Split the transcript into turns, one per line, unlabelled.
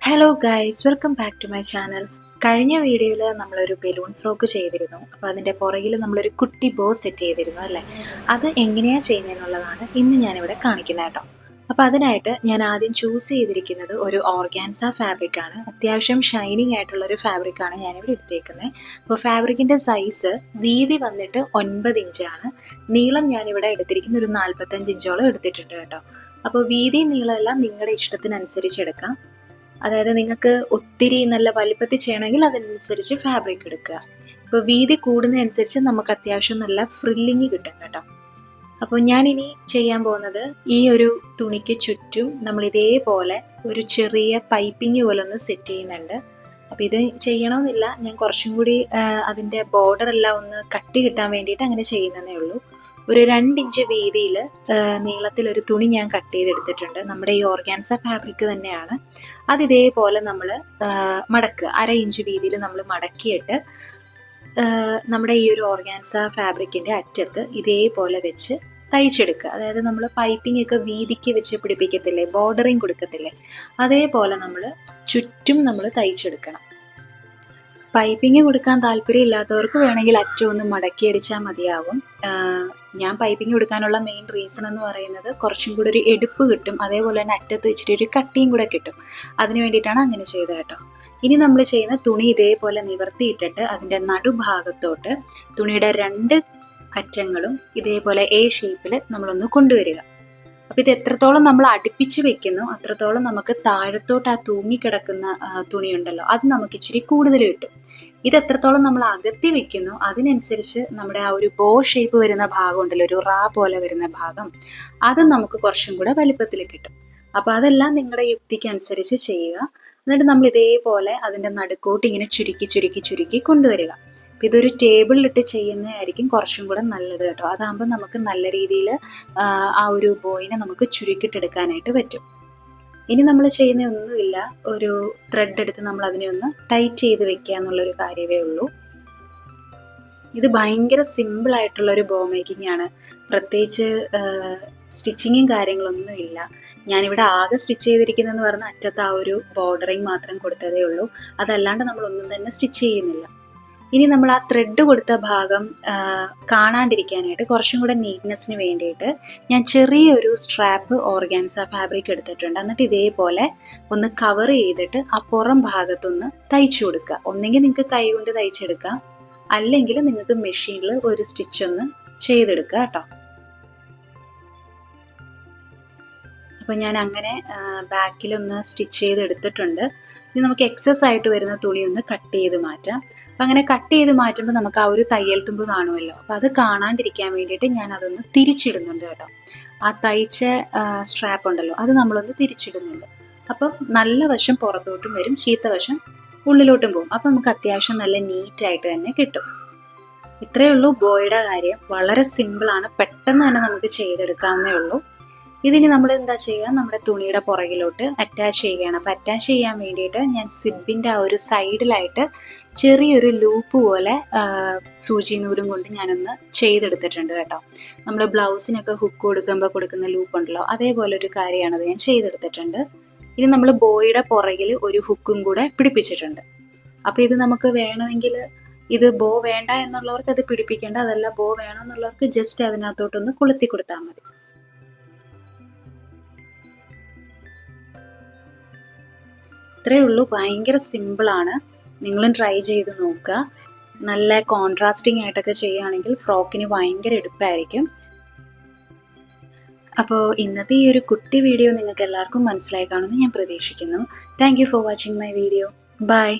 Hello guys, welcome back to my channel. കഴിഞ്ഞ വീഡിയോയിൽ നമ്മളൊരു ബലൂൺ ഫ്രോക്ക് ചെയ്തിരുന്നു. അപ്പോൾ അതിൻ്റെ പുറകിൽ നമ്മളൊരു കുട്ടി ബോ സെറ്റ് ചെയ്തിരുന്നു അല്ലേ. അത് എങ്ങനെയാണ് ചെയ്യുന്നതെന്നുള്ളതാണ് ഇന്ന് ഞാനിവിടെ കാണിക്കുന്നത് കേട്ടോ. അപ്പോൾ അതിനായിട്ട് ഞാൻ ആദ്യം ചൂസ് ചെയ്തിരിക്കുന്നത് ഒരു ഓർഗാൻസ ഫാബ്രിക്കാണ്. അത്യാവശ്യം ഷൈനിങ് ആയിട്ടുള്ളൊരു ഫാബ്രിക്കാണ് ഞാനിവിടെ എടുത്തേക്കുന്നത്. അപ്പോൾ ഫാബ്രിക്കിൻ്റെ സൈസ് വീതി വന്നിട്ട് 9 ഇഞ്ചാണ്. നീളം ഞാനിവിടെ എടുത്തിരിക്കുന്ന ഒരു 45 ഇഞ്ചോളം എടുത്തിട്ടുണ്ട് കേട്ടോ. അപ്പോൾ വീതി നീളമെല്ലാം നിങ്ങളുടെ ഇഷ്ടത്തിനനുസരിച്ച് എടുക്കാം. അതായത് നിങ്ങൾക്ക് ഒത്തിരി നല്ല വലിപ്പത്തിൽ ചെയ്യണമെങ്കിൽ അതനുസരിച്ച് ഫാബ്രിക് എടുക്കുക. ഇപ്പോൾ വീതി കൂടുന്നതനുസരിച്ച് നമുക്ക് അത്യാവശ്യം നല്ല ഫ്രില്ലിങ് കിട്ടും കേട്ടോ. അപ്പോൾ ഞാനിനി ചെയ്യാൻ പോകുന്നത് ഈ ഒരു തുണിക്ക് ചുറ്റും നമ്മൾ ഇതേപോലെ ഒരു ചെറിയ പൈപ്പിംഗ് പോലെ ഒന്ന് സെറ്റ് ചെയ്യുന്നുണ്ട്. അപ്പോൾ ഇത് ചെയ്യണമെന്നില്ല, ഞാൻ കുറച്ചും കൂടി അതിൻ്റെ ബോർഡർ എല്ലാം ഒന്ന് കട്ടി കിട്ടാൻ വേണ്ടിയിട്ട് അങ്ങനെ ചെയ്യുന്നതേ ഉള്ളൂ. ഒരു 2 ഇഞ്ച് വീതിയിൽ നീളത്തിലൊരു തുണി ഞാൻ കട്ട് ചെയ്തെടുത്തിട്ടുണ്ട്. നമ്മുടെ ഈ ഓർഗാൻസ ഫാബ്രിക് തന്നെയാണ്. അത് ഇതേപോലെ നമ്മൾ മടക്കുക, 1/2 ഇഞ്ച് വീതിയിൽ നമ്മൾ മടക്കിയിട്ട് നമ്മുടെ ഈ ഒരു ഓർഗാൻസ ഫാബ്രിക്കിൻ്റെ അറ്റത്ത് ഇതേപോലെ വെച്ച് തയ്ച്ചെടുക്കുക. അതായത് നമ്മൾ പൈപ്പിംഗ് ഒക്കെ വീതിക്ക് വെച്ച് പിടിപ്പിക്കത്തില്ലേ, ബോർഡറിങ് കൊടുക്കത്തില്ലേ, അതേപോലെ നമ്മൾ ചുറ്റും നമ്മൾ തയ്ച്ചെടുക്കണം. പൈപ്പിംഗ് കൊടുക്കാൻ താല്പര്യം ഇല്ലാത്തവർക്ക് വേണമെങ്കിൽ അറ്റം ഒന്ന് മടക്കി അടിച്ചാൽ മതിയാവും. ഞാൻ പൈപ്പിംഗ് കൊടുക്കാനുള്ള മെയിൻ റീസൺ എന്ന് പറയുന്നത് കുറച്ചും കൂടി ഒരു എടുപ്പ് കിട്ടും, അതേപോലെ തന്നെ അറ്റത്ത് വെച്ചിട്ട് ഒരു കട്ടിയും കൂടെ കിട്ടും. അതിന് വേണ്ടിയിട്ടാണ് അങ്ങനെ ചെയ്തത് കേട്ടോ. ഇനി നമ്മൾ ചെയ്യുന്ന തുണി ഇതേപോലെ നിവർത്തിയിട്ടിട്ട് അതിൻ്റെ നടുഭാഗത്തോട്ട് തുണിയുടെ 2 അറ്റങ്ങളും ഇതേപോലെ എ ഷേപ്പിൽ നമ്മളൊന്ന് കൊണ്ടുവരിക. അപ്പോൾ ഇത് എത്രത്തോളം നമ്മൾ അടുപ്പിച്ച് വെക്കുന്നു അത്രത്തോളം നമുക്ക് താഴത്തോട്ട് ആ തൂങ്ങിക്കിടക്കുന്ന തുണിയുണ്ടല്ലോ അത് നമുക്ക് ഇച്ചിരി കൂടുതൽ കിട്ടും. ഇത് എത്രത്തോളം നമ്മൾ അകത്തി വെക്കുന്നു അതിനനുസരിച്ച് നമ്മുടെ ആ ഒരു ബോ ഷേപ്പ് വരുന്ന ഭാഗം ഉണ്ടല്ലോ, ഒരു റാ പോലെ വരുന്ന ഭാഗം, അത് നമുക്ക് കുറച്ചും കൂടെ വലിപ്പത്തിൽ കിട്ടും. അപ്പോൾ അതെല്ലാം നിങ്ങളുടെ യുക്തിക്ക് അനുസരിച്ച് ചെയ്യുക. എന്നിട്ട് നമ്മൾ ഇതേപോലെ അതിൻ്റെ നടുക്കോട്ട് ഇങ്ങനെ ചുരുക്കി ചുരുക്കി ചുരുക്കി കൊണ്ടുവരിക. അപ്പം ഇതൊരു ടേബിളിലിട്ട് ചെയ്യുന്നതായിരിക്കും കുറച്ചും കൂടെ നല്ലത് കേട്ടോ. അതാകുമ്പോൾ നമുക്ക് നല്ല രീതിയിൽ ആ ഒരു ബോയിനെ നമുക്ക് ചുരുക്കിട്ടെടുക്കാനായിട്ട് പറ്റും. ഇനി നമ്മൾ ചെയ്യുന്ന ഒന്നുമില്ല, ഒരു ത്രെഡ് എടുത്ത് നമ്മൾ അതിനെ ഒന്ന് ടൈറ്റ് ചെയ്ത് വെക്കുക എന്നുള്ളൊരു കാര്യമേ ഉള്ളൂ. ഇത് ഭയങ്കര സിമ്പിളായിട്ടുള്ളൊരു ബോ മേക്കിംഗ് ആണ്. പ്രത്യേകിച്ച് സ്റ്റിച്ചിങ്ങും കാര്യങ്ങളൊന്നും ഇല്ല. ഞാനിവിടെ ആകെ സ്റ്റിച്ച് ചെയ്തിരിക്കുന്നതെന്ന് പറഞ്ഞാൽ അറ്റത്ത് ആ ഒരു ബോർഡറിങ് മാത്രം കൊടുത്തതേ ഉള്ളൂ. അതല്ലാണ്ട് നമ്മളൊന്നും തന്നെ സ്റ്റിച്ച് ചെയ്യുന്നില്ല. ഇനി നമ്മൾ ആ ത്രെഡ് കൊടുത്ത ഭാഗം കാണാണ്ടിരിക്കാനായിട്ട് കുറച്ചും കൂടെ നീറ്റ്നെസ്സിന് വേണ്ടിയിട്ട് ഞാൻ ചെറിയൊരു സ്ട്രാപ്പ് ഓർഗാൻസ ഫാബ്രിക് എടുത്തിട്ടുണ്ട്. എന്നിട്ട് ഇതേപോലെ ഒന്ന് കവർ ചെയ്തിട്ട് ആ പുറം ഭാഗത്തൊന്ന് തയ്ച്ചു കൊടുക്കുക. ഒന്നെങ്കിൽ നിങ്ങൾക്ക് കൈ കൊണ്ട് തയ്ച്ചെടുക്കാം, അല്ലെങ്കിൽ നിങ്ങൾക്ക് മെഷീനിൽ ഒരു സ്റ്റിച്ച് ഒന്ന് ചെയ്തെടുക്കുക കേട്ടോ. അപ്പോൾ ഞാൻ അങ്ങനെ ബാക്കിലൊന്ന് സ്റ്റിച്ച് ചെയ്തെടുത്തിട്ടുണ്ട്. ഇനി നമുക്ക് എക്സസ് ആയിട്ട് വരുന്ന തുണി ഒന്ന് കട്ട് ചെയ്ത് മാറ്റാം. അപ്പം അങ്ങനെ കട്ട് ചെയ്ത് മാറ്റുമ്പോൾ നമുക്ക് ആ ഒരു തയ്യൽ തുമ്പ് കാണുമല്ലോ, അപ്പം അത് കാണാണ്ടിരിക്കാൻ വേണ്ടിയിട്ട് ഞാൻ അതൊന്ന് തിരിച്ചിടുന്നുണ്ട് കേട്ടോ. ആ തയ്ച്ച സ്ട്രാപ്പ് ഉണ്ടല്ലോ അത് നമ്മളൊന്ന് തിരിച്ചിടുന്നുണ്ട്. അപ്പം നല്ല വശം പുറത്തോട്ടും വരും, ചീത്ത വശം ഉള്ളിലോട്ടും പോകും. അപ്പം നമുക്ക് അത്യാവശ്യം നല്ല നീറ്റായിട്ട് തന്നെ കിട്ടും. ഇത്രയേ ഉള്ളൂ ബോയുടെ കാര്യം. വളരെ സിമ്പിളാണ്, പെട്ടെന്ന് തന്നെ നമുക്ക് ചെയ്തെടുക്കാവുന്നേ ഉള്ളൂ. ഇതിന് നമ്മൾ എന്താ ചെയ്യുക, നമ്മുടെ തുണിയുടെ പുറകിലോട്ട് അറ്റാച്ച് ചെയ്യുകയാണ്. അപ്പോൾ അറ്റാച്ച് ചെയ്യാൻ വേണ്ടിയിട്ട് ഞാൻ സിബിൻ്റെ ആ ഒരു സൈഡിലായിട്ട് ചെറിയൊരു ലൂപ്പ് പോലെ സൂചി നൂലും കൊണ്ട് ഞാനൊന്ന് ചെയ്തെടുത്തിട്ടുണ്ട് കേട്ടോ. നമ്മൾ ബ്ലൗസിനൊക്കെ ഹുക്ക് കൊടുക്കുമ്പോൾ കൊടുക്കുന്ന ലൂപ്പ് ഉണ്ടല്ലോ, അതേപോലെ ഒരു കാര്യമാണത് ഞാൻ ചെയ്തെടുത്തിട്ടുണ്ട്. ഇനി നമ്മൾ ബോയുടെ പുറകിൽ ഒരു ഹുക്കും കൂടെ പിടിപ്പിച്ചിട്ടുണ്ട്. അപ്പോൾ ഇത് നമുക്ക് വേണമെങ്കിൽ, ഇത് ബോ വേണ്ട എന്നുള്ളവർക്ക് അത് പിടിപ്പിക്കേണ്ട, അതല്ല ബോ വേണമെന്നുള്ളവർക്ക് ജസ്റ്റ് അതിനകത്തോട്ടൊന്ന് കൊളുത്തി കൊടുത്താൽ മതി. ഇത്രയേ ഉള്ളൂ, ഭയങ്കര സിമ്പിളാണ്. നിങ്ങളും ട്രൈ ചെയ്ത് നോക്കുക. നല്ല കോൺട്രാസ്റ്റിംഗ് ആയിട്ടൊക്കെ ചെയ്യുകയാണെങ്കിൽ ഫ്രോക്കിന് ഭയങ്കര എടുപ്പായിരിക്കും. അപ്പോൾ ഇന്നത്തെ ഈ ഒരു കുട്ടി വീഡിയോ നിങ്ങൾക്ക് എല്ലാവർക്കും മനസ്സിലായി കാണുമെന്ന് ഞാൻ പ്രതീക്ഷിക്കുന്നു. Thank you for watching my video. By.